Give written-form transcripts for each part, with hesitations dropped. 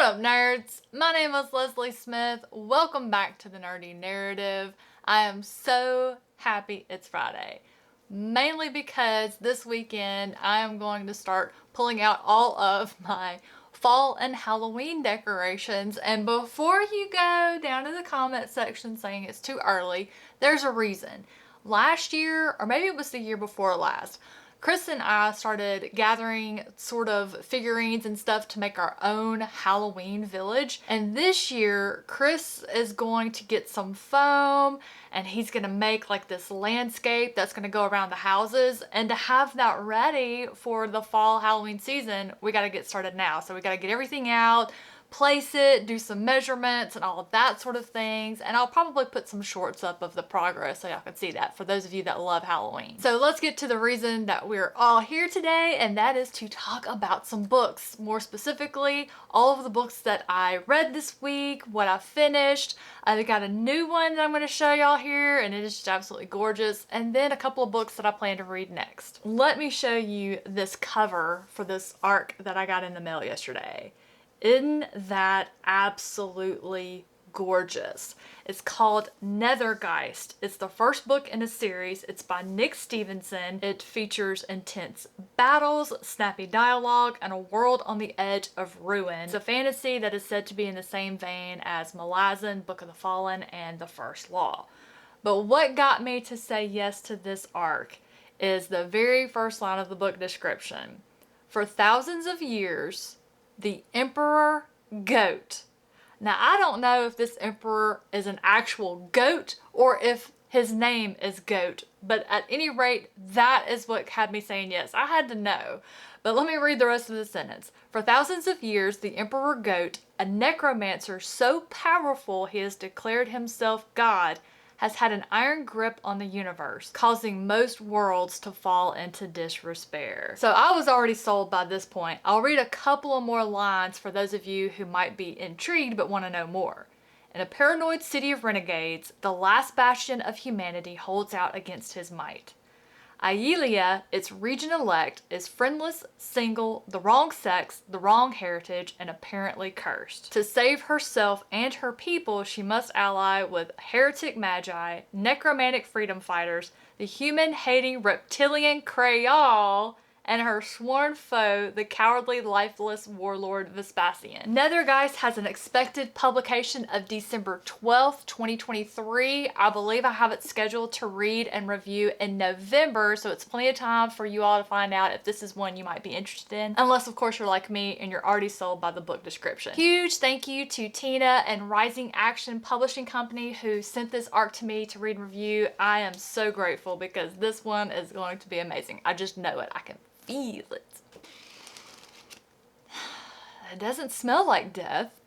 What up, nerds? My name is Leslie Smith. Welcome back to the Nerdy Narrative. I am so happy it's Friday. Mainly because this weekend I am going to start pulling out all of my fall and Halloween decorations. And before you go down to the comment section saying it's too early, there's a reason. Last year, or maybe it was the year before last, Chris and I started gathering sort of figurines and stuff to make our own Halloween village. And this year, Chris is going to get some foam and he's going to make like this landscape that's going to go around the houses. And to have that ready for the fall Halloween season, we got to get started now. So we got to get everything out, place it, do some measurements and all of that sort of things. And I'll probably put some shorts up of the progress so y'all can see that for those of you that love Halloween. So let's get to the reason that we're all here today, and that is to talk about some books. More specifically, all of the books that I read this week, what I finished. I've got a new one that I'm going to show y'all here, and it is just absolutely gorgeous. And then a couple of books that I plan to read next. Let me show you this cover for this ARC that I got in the mail yesterday. Isn't that absolutely gorgeous? It's called Nethergeist. It's the first book in a series. It's by Nick Stevenson. It features intense battles, snappy dialogue, and a world on the edge of ruin. It's a fantasy that is said to be in the same vein as Malazan, Book of the Fallen, and The First Law. But what got me to say yes to this arc is the very first line of the book description. For thousands of years, the Emperor Goat. Now, I don't know if this emperor is an actual goat or if his name is Goat, but at any rate, that is what had me saying yes. I had to know. But let me read the rest of the sentence. For thousands of years, the Emperor Goat, a necromancer so powerful he has declared himself God, has had an iron grip on the universe, causing most worlds to fall into disrepair. So I was already sold by this point. I'll read a couple of more lines for those of you who might be intrigued but want to know more. In a paranoid city of renegades, the last bastion of humanity holds out against his might. Aelia, its regent-elect, is friendless, single, the wrong sex, the wrong heritage, and apparently cursed. To save herself and her people, she must ally with heretic magi, necromantic freedom fighters, the human-hating reptilian Krayal, and her sworn foe, the cowardly, lifeless warlord Vespasian. Nethergeist has an expected publication of December 12th, 2023. I believe I have it scheduled to read and review in November, so it's plenty of time for you all to find out if this is one you might be interested in, unless of course you're like me and you're already sold by the book description. Huge thank you to Tina and Rising Action Publishing Company who sent this arc to me to read and review. I am so grateful because this one is going to be amazing. I just know it. I can feel it. It doesn't smell like death.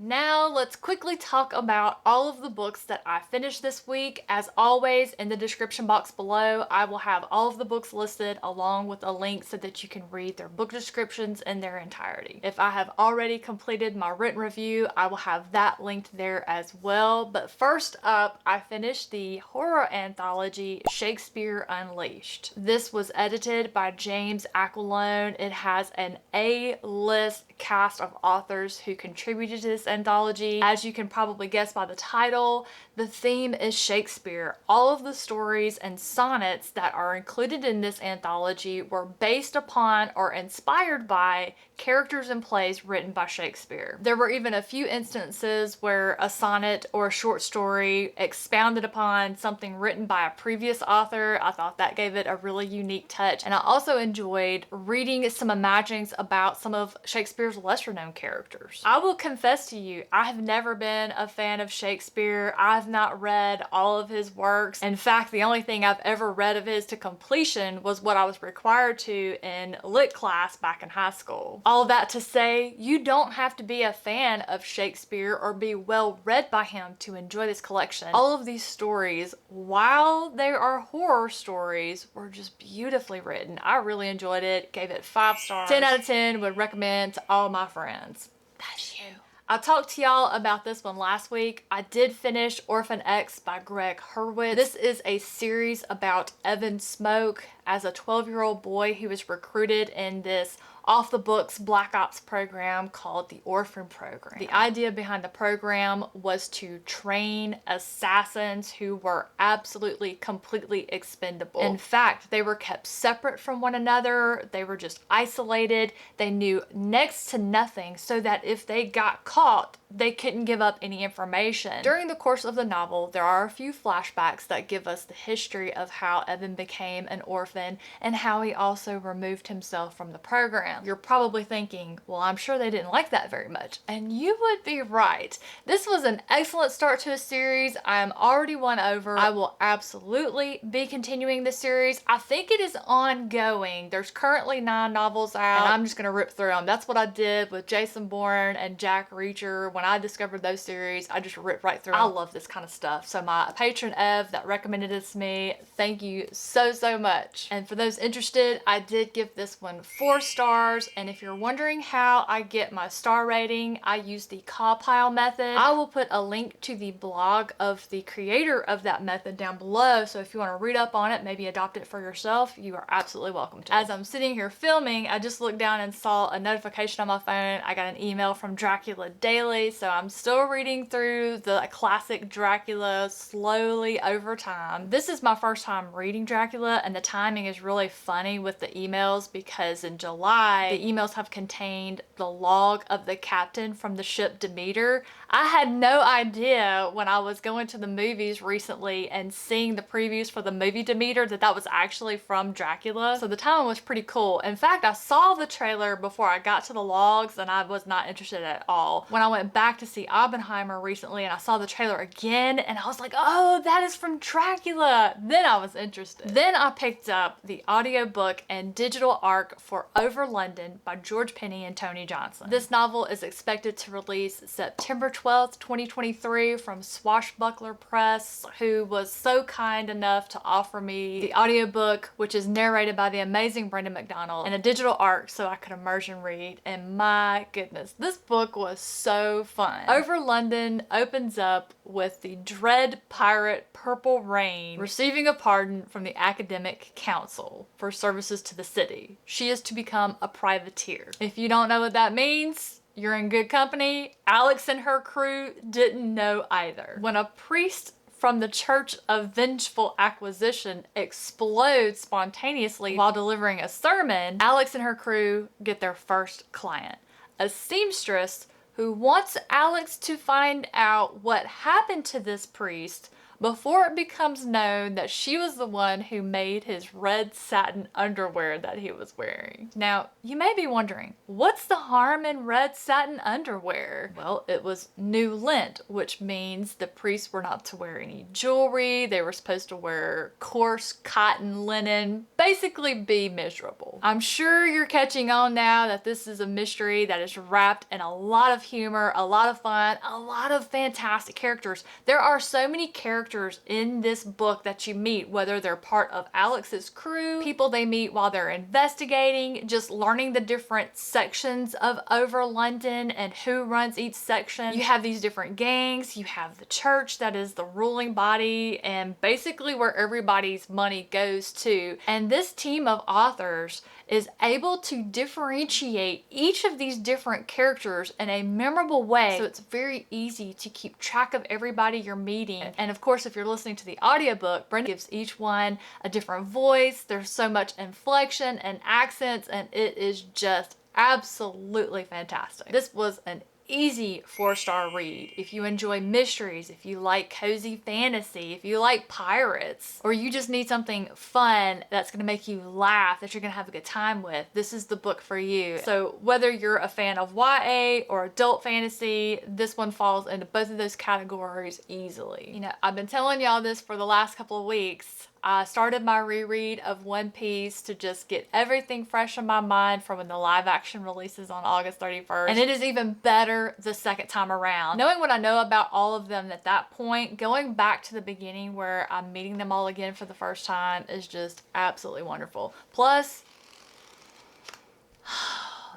Now let's quickly talk about all of the books that I finished this week. As always, in the description box below, I will have all of the books listed along with a link so that you can read their book descriptions in their entirety. If I have already completed my written review, I will have that linked there as well. But first up, I finished the horror anthology Shakespeare Unleashed. This was edited by James Aquilone. It has an A-list cast of authors who contributed to this anthology. As you can probably guess by the title, the theme is Shakespeare. All of the stories and sonnets that are included in this anthology were based upon or inspired by characters and plays written by Shakespeare. There were even a few instances where a sonnet or a short story expounded upon something written by a previous author. I thought that gave it a really unique touch, and I also enjoyed reading some imaginings about some of Shakespeare's lesser known characters. I will confess to you, I have never been a fan of Shakespeare. I've not read all of his works. In fact, the only thing I've ever read of his to completion was what I was required to in lit class back in high school. All that to say, you don't have to be a fan of Shakespeare or be well read by him to enjoy this collection. All of these stories, while they are horror stories, were just beautifully written. I really enjoyed it, gave it 5 stars. 10 out of 10 would recommend to all my friends. That's you. I talked to y'all about this one last week. I did finish Orphan X by Greg Hurwitz. This is a series about Evan Smoke. As a 12-year-old boy, he was recruited in this off the books Black Ops program called the Orphan Program. The idea behind the program was to train assassins who were absolutely, completely expendable. In fact, they were kept separate from one another. They were just isolated. They knew next to nothing so that if they got caught, they couldn't give up any information. During the course of the novel, there are a few flashbacks that give us the history of how Evan became an orphan and how he also removed himself from the program. You're probably thinking, well, I'm sure they didn't like that very much. And you would be right. This was an excellent start to a series. I am already won over. I will absolutely be continuing the series. I think it is ongoing. There's currently 9 novels out, and I'm just gonna rip through them. That's what I did with Jason Bourne and Jack Reacher. When I discovered those series, I just ripped right through them. I love this kind of stuff. So my patron Ev that recommended this to me, thank you so much. And for those interested, I did give this one 4 stars. And if you're wondering how I get my star rating, I use the Cawpile method. I will put a link to the blog of the creator of that method down below. So if you want to read up on it, maybe adopt it for yourself, you are absolutely welcome to. As I'm sitting here filming, I just looked down and saw a notification on my phone. I got an email from Dracula Daily. So I'm still reading through the classic Dracula slowly over time. This is my first time reading Dracula, and the timing is really funny with the emails because in July, the emails have contained the log of the captain from the ship Demeter. I had no idea when I was going to the movies recently and seeing the previews for the movie Demeter that that was actually from Dracula. So the timing was pretty cool. In fact, I saw the trailer before I got to the logs and I was not interested at all. When I went back to see Oppenheimer recently and I saw the trailer again and I was like, oh, that is from Dracula. Then I was interested. Then I picked up the audiobook and digital arc for Over London by George Penney and Tony Johnson. This novel is expected to release September 12th, 2023 from Swashbuckler Press, who was so kind enough to offer me the audiobook, which is narrated by the amazing Brendan McDonald, and a digital arc so I could immersion read. And my goodness, this book was so fun. Over London opens up with the dread pirate Purple Rain receiving a pardon from the Academic Council for services to the city. She is to become a privateer. If you don't know what that means, you're in good company. Alex and her crew didn't know either. When a priest from the Church of Vengeful Acquisition explodes spontaneously while delivering a sermon, Alex and her crew get their first client, a seamstress who wants Alex to find out what happened to this priest before it becomes known that she was the one who made his red satin underwear that he was wearing. Now, you may be wondering, what's the harm in red satin underwear? Well, it was New Lent, which means the priests were not to wear any jewelry. They were supposed to wear coarse cotton linen, basically be miserable. I'm sure you're catching on now that this is a mystery that is wrapped in a lot of humor, a lot of fun, a lot of fantastic characters. There are so many characters in this book that you meet, whether they're part of Alex's crew, people they meet while they're investigating, just learning the different sections of Over London and who runs each section. You have these different gangs, you have the church that is the ruling body and basically where everybody's money goes to. And this team of authors is able to differentiate each of these different characters in a memorable way, so it's very easy to keep track of everybody you're meeting. And of course, if you're listening to the audiobook, Brenda gives each one a different voice. There's so much inflection and accents, and it is just absolutely fantastic. This was an easy 4-star read. If you enjoy mysteries, if you like cozy fantasy, if you like pirates, or you just need something fun that's gonna make you laugh, that you're gonna have a good time with, this is the book for you. So whether you're a fan of YA or adult fantasy, this one falls into both of those categories easily. You know, I've been telling y'all this for the last couple of weeks. I started my reread of One Piece to just get everything fresh in my mind from when the live action releases on August 31st. And it is even better the second time around. Knowing what I know about all of them at that point, going back to the beginning where I'm meeting them all again for the first time is just absolutely wonderful. Plus,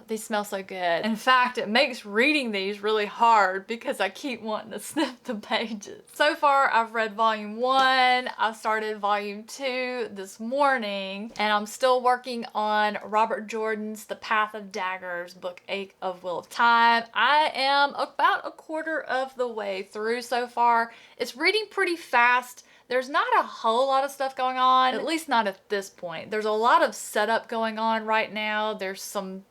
these smell so good. In fact, it makes reading these really hard because I keep wanting to sniff the pages. So far, I've read volume 1. I started volume 2 this morning, and I'm still working on Robert Jordan's The Path of Daggers, book 8 of Wheel of Time. I am about a quarter of the way through so far. It's reading pretty fast. There's not a whole lot of stuff going on, at least not at this point. There's a lot of setup going on right now. There's some,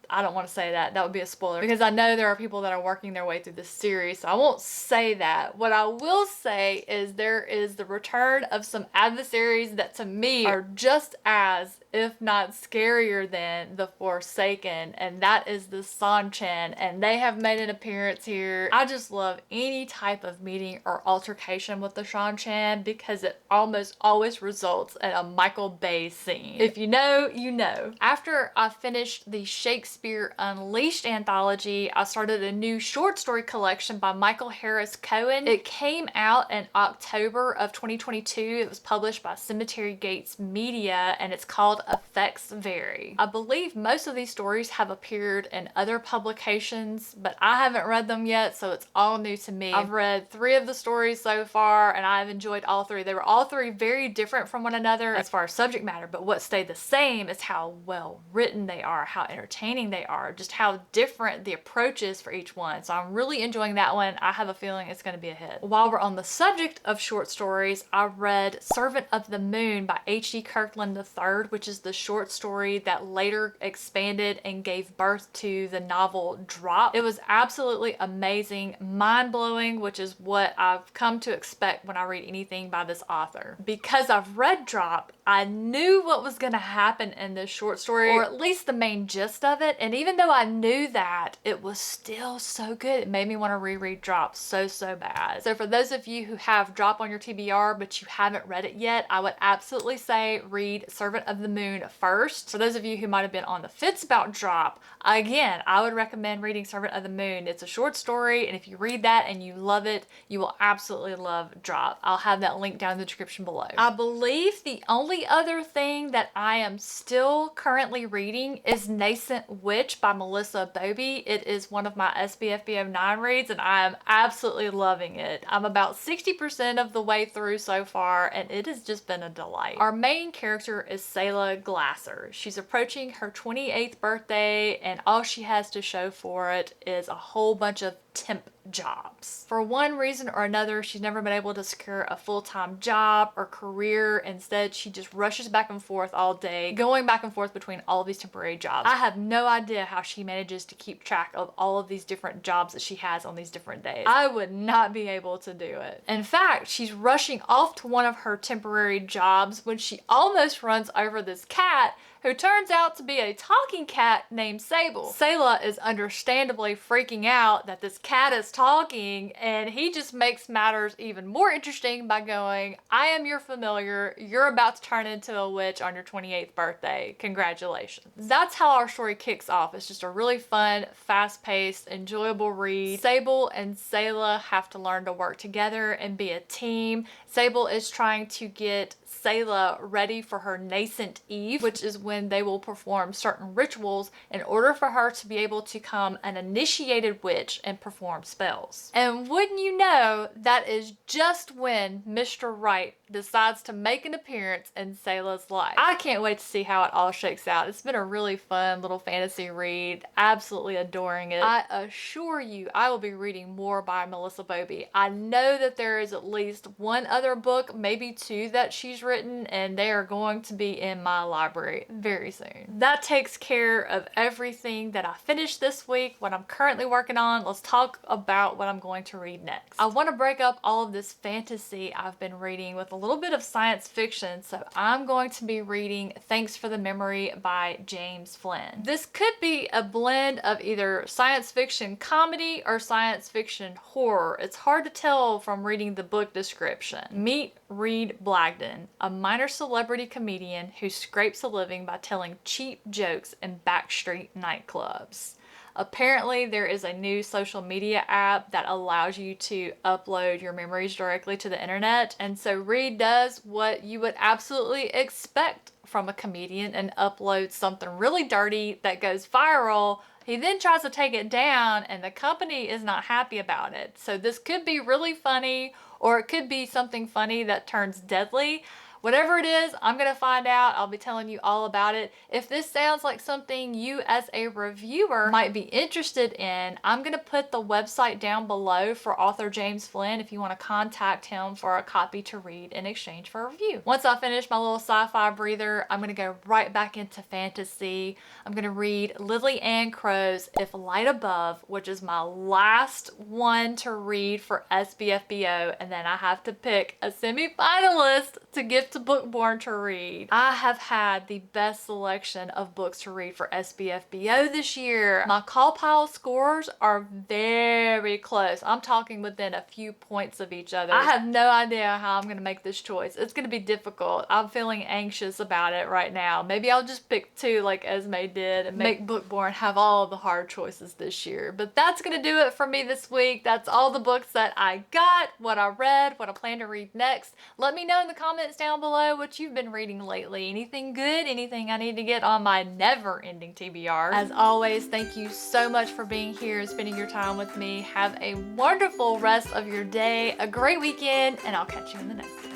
I don't want to say that. That would be a spoiler because I know there are people that are working their way through this series, so I won't say that. What I will say is there is the return of some adversaries that to me are just as, if not scarier than, the Forsaken, and that is the Sanchan, and they have made an appearance here. I just love any type of meeting or altercation with the Sanchan because it almost always results in a Michael Bay scene. If you know, you know. After I finished the Shakespeare Unleashed anthology, I started a new short story collection by Michael Harris Cohen. It came out in October of 2022. It was published by Cemetery Gates Media, and it's called Effects Vary. I believe most of these stories have appeared in other publications, but I haven't read them yet, so it's all new to me. I've read 3 of the stories so far, and I've enjoyed all 3. They were all 3 very different from one another as far as subject matter, but what stayed the same is how well written they are, how entertaining they are, just how different the approach is for each one. So I'm really enjoying that one. I have a feeling it's going to be a hit. While we're on the subject of short stories, I read Servant of the Moon by H.D. Kirkland III, which is the short story that later expanded and gave birth to the novel Drop. It was absolutely amazing, mind-blowing, which is what I've come to expect when I read anything by this author. Because I've read Drop, I knew what was going to happen in this short story, or at least the main gist of it, and even though I knew that, it was still so good. It made me want to reread Drop so bad. So for those of you who have Drop on your TBR but you haven't read it yet, I would absolutely say read Servant of the Moon first. For those of you who might have been on the fence about Drop, again, I would recommend reading Servant of the Moon. It's a short story, and if you read that and you love it, you will absolutely love Drop. I'll have that link down in the description below. I believe the only other thing that I am still currently reading is Nascent Witch by Melissa Bobby. It is one of my SPFBO9 reads, and I am absolutely loving it. I'm about 60% of the way through so far, and it has just been a delight. Our main character is Selah Glasser. She's approaching her 28th birthday, and all she has to show for it is a whole bunch of temp jobs. For one reason or another, she's never been able to secure a full-time job or career. Instead, she just rushes back and forth all day, going back and forth between all of these temporary jobs. I have no idea how she manages to keep track of all of these different jobs that she has on these different days. I would not be able to do it. In fact, she's rushing off to one of her temporary jobs when she almost runs over this cat who turns out to be a talking cat named Sable. Selah is understandably freaking out that this cat is talking, and he just makes matters even more interesting by going, I am your familiar, you're about to turn into a witch on your 28th birthday. Congratulations. That's how our story kicks off. It's just a really fun, fast-paced, enjoyable read. Sable and Selah have to learn to work together and be a team. Sable is trying to get Selah ready for her nascent eve, which is when they will perform certain rituals in order for her to be able to become an initiated witch and perform spells. And wouldn't you know, that is just when Mr. Right decides to make an appearance in Selah's life. I can't wait to see how it all shakes out. It's been a really fun little fantasy read. Absolutely adoring it. I assure you, I will be reading more by Melissa Bobby. I know that there is at least one other book, maybe 2 that she's written, and they are going to be in my library very soon. That takes care of everything that I finished this week, what I'm currently working on. Let's talk about what I'm going to read next. I want to break up all of this fantasy I've been reading with a little bit of science fiction, so I'm going to be reading Thanks for the Memory by James Flynn. This could be a blend of either science fiction comedy or science fiction horror. It's hard to tell from reading the book description. Meet Reed Blagden, a minor celebrity comedian who scrapes a living by telling cheap jokes in backstreet nightclubs. Apparently, there is a new social media app that allows you to upload your memories directly to the internet. And so Reed does what you would absolutely expect from a comedian and uploads something really dirty that goes viral. He then tries to take it down, and the company is not happy about it. So this could be really funny, or it could be something funny that turns deadly. Whatever it is, I'm going to find out. I'll be telling you all about it. If this sounds like something you as a reviewer might be interested in, I'm going to put the website down below for author James Flynn if you want to contact him for a copy to read in exchange for a review. Once I finish my little sci-fi breather, I'm going to go right back into fantasy. I'm going to read Lily Ann Crow's If Light Above, which is my last one to read for SPFBO, and then I have to pick a semi-finalist to give to Bookborn to read. I have had the best selection of books to read for SPFBO this year. My call pile scores are very close. I'm talking within a few points of each other. I have no idea how I'm going to make this choice. It's going to be difficult. I'm feeling anxious about it right now. Maybe I'll just pick two like Esme did and make Bookborn have all the hard choices this year. But that's going to do it for me this week. That's all the books that I got, what I read, what I plan to read next. Let me know in the comments down below what you've been reading lately. Anything good? Anything I need to get on my never-ending TBR? As always, thank you so much for being here and spending your time with me. Have a wonderful rest of your day, a great weekend, and I'll catch you in the next one.